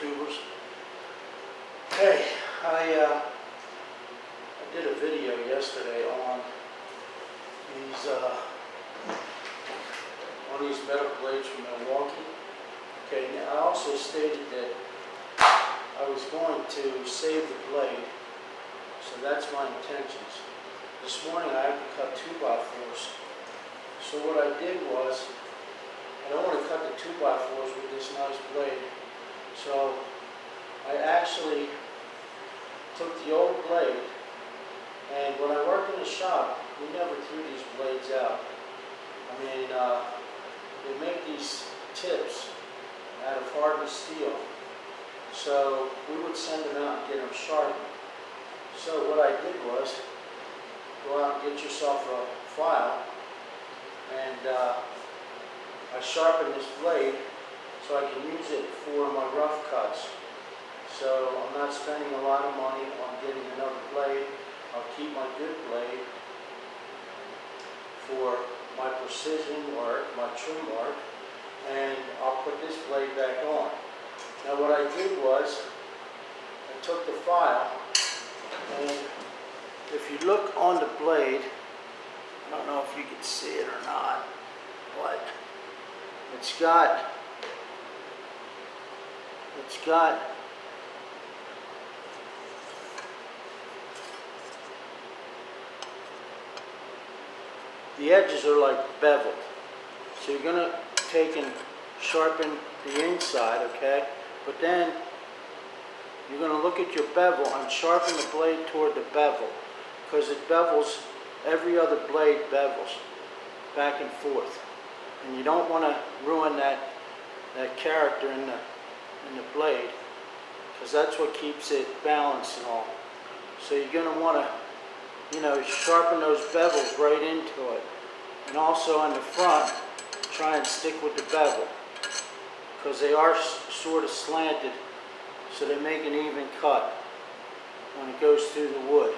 tubers. Hey, I did a video yesterday on these metal blades from Milwaukee. Okay, now I also stated that I was going to save the blade, so that's my intentions. This morning I had to cut 2x4s. So what I did was, I don't want to cut the 2x4s with this nice blade, so I actually took the old blade, and when I worked in the shop, we never threw these blades out. I mean, they make these tips out of hardened steel, so we would send them out and get them sharpened. So what I did was, go out and get yourself a file, and I sharpened this blade so I can use it for my rough cuts. So I'm not spending a lot of money on getting another blade. I'll keep my good blade for my precision work, my trim work, and I'll put this blade back on. Now what I did was, I took the file, and if you look on the blade, I don't know if you can see it or not, but it's got the edges are like beveled. So you're going to take and sharpen the inside, okay? But then you're going to look at your bevel and sharpen the blade toward the bevel, because it bevels, every other blade bevels back and forth. And you don't want to ruin that character in the blade, because that's what keeps it balanced and all. So you're going to want to, sharpen those bevels right into it. And also on the front, try and stick with the bevel, because they are sort of slanted, so they make an even cut when it goes through the wood.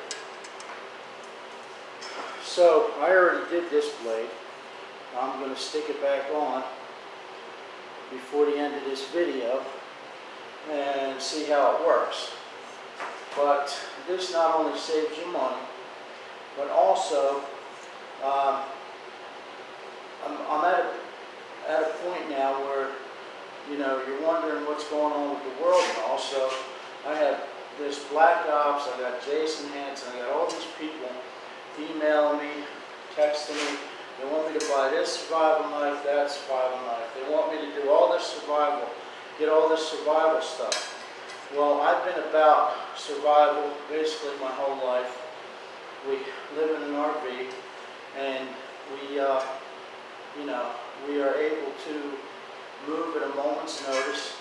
So I already did this blade. I'm going to stick it back on before the end of this video and see how it works. But this not only saves you money, but also I'm at a point now where you're wondering what's going on with the world and all. So I have this Black Ops, I got Jason Hanson, I got all these people emailing me, texting me. They want me to buy this survival knife, that survival knife. They want me to do all this survival, get all this survival stuff. Well, I've been about survival basically my whole life. We live in an RV, and we are able to move at a moment's notice.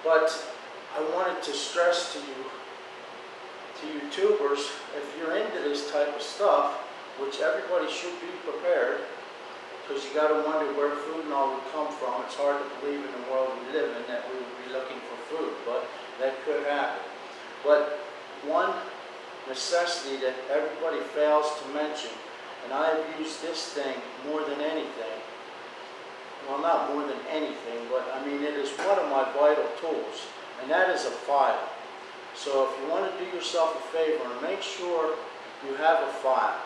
But I wanted to stress to you tubers, if you're into this type of stuff, which everybody should be prepared, because you got to wonder where food and all would come from. It's hard to believe in the world we live in that we would be looking for food, but that could happen. But one necessity that everybody fails to mention, and I've used this thing more than anything, well, not more than anything, but I mean it is one of my vital tools, and that is a file. So if you want to do yourself a favor and make sure you have a file,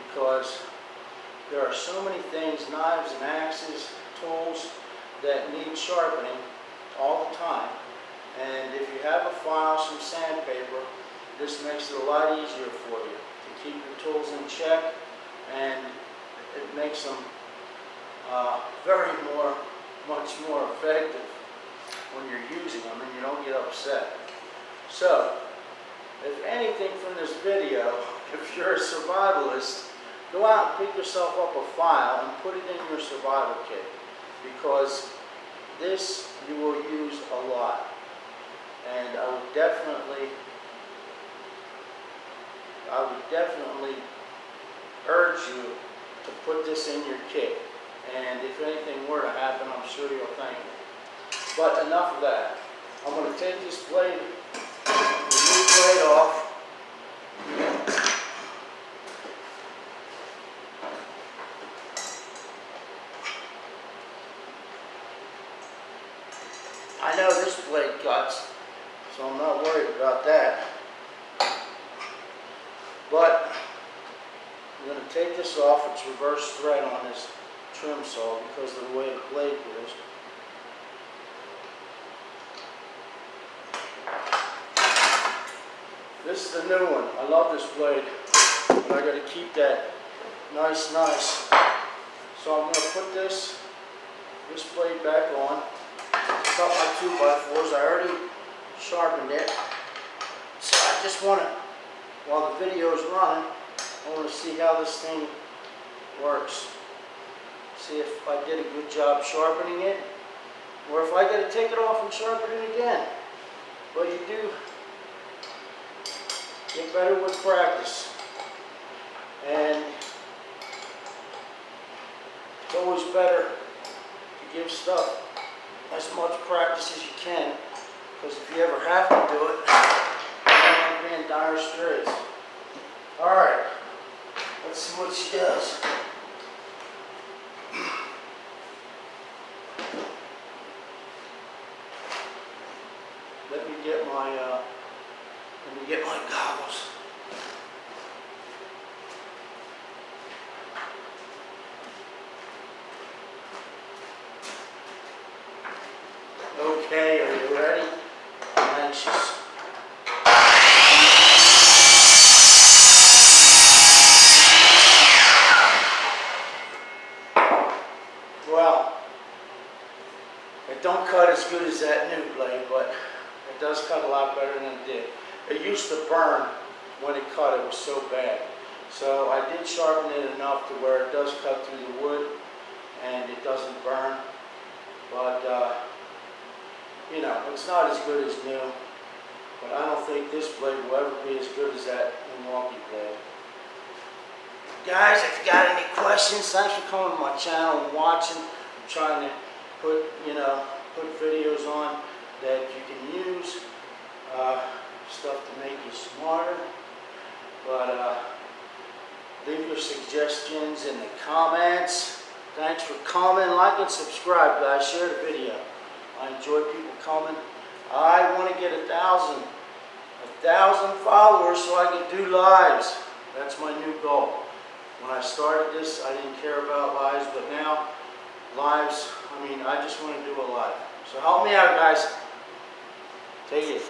because there are so many things, knives and axes, tools, that need sharpening all the time. And if you have a file, some sandpaper, this makes it a lot easier for you to keep your tools in check, and it makes them much more effective when you're using them, and you don't get upset. So, if anything from this video, if you're a survivalist, go out and pick yourself up a file and put it in your survival kit, because this you will use a lot. And I would definitely urge you to put this in your kit. And if anything were to happen, I'm sure you'll thank me. But enough of that. I'm going to take this blade, the new blade off. I know this blade cuts, so I'm not worried about that. But I'm going to take this off. It's reverse thread on this trim saw because of the way the blade goes. This is the new one. I love this blade, but I got to keep that nice. So I'm going to put this blade back on. Cut my 2x4s. I already sharpened it. So I just want to, while the video is running, I want to see how this thing works. See if I did a good job sharpening it, or if I got to take it off and sharpen it again. But you do get better with practice. And it's always better to give stuff as much practice as you can, because if you ever have to do it, you're going to be in dire straits. Alright, let's see what she does. Let me get my goggles. Okay, are you ready? I'm anxious. Well, it don't cut as good as that new blade, but it does cut a lot better than it did. It used to burn when it cut, it was so bad. So I did sharpen it enough to where it does cut through the wood and it doesn't burn. But, you know, it's not as good as new. But I don't think this blade will ever be as good as that Milwaukee blade. Guys, if you got any questions, thanks for coming to my channel and watching. I'm trying to put videos on that you can use, stuff to make you smarter. But leave your suggestions in the comments. Thanks for commenting, like and subscribe, guys. Share the video. I enjoy people coming. I want to get 1,000 followers so I can do lives. That's my new goal. When I started this, I didn't care about lives, but now lives, I mean, I just want to do a live. So help me out, guys. Take it.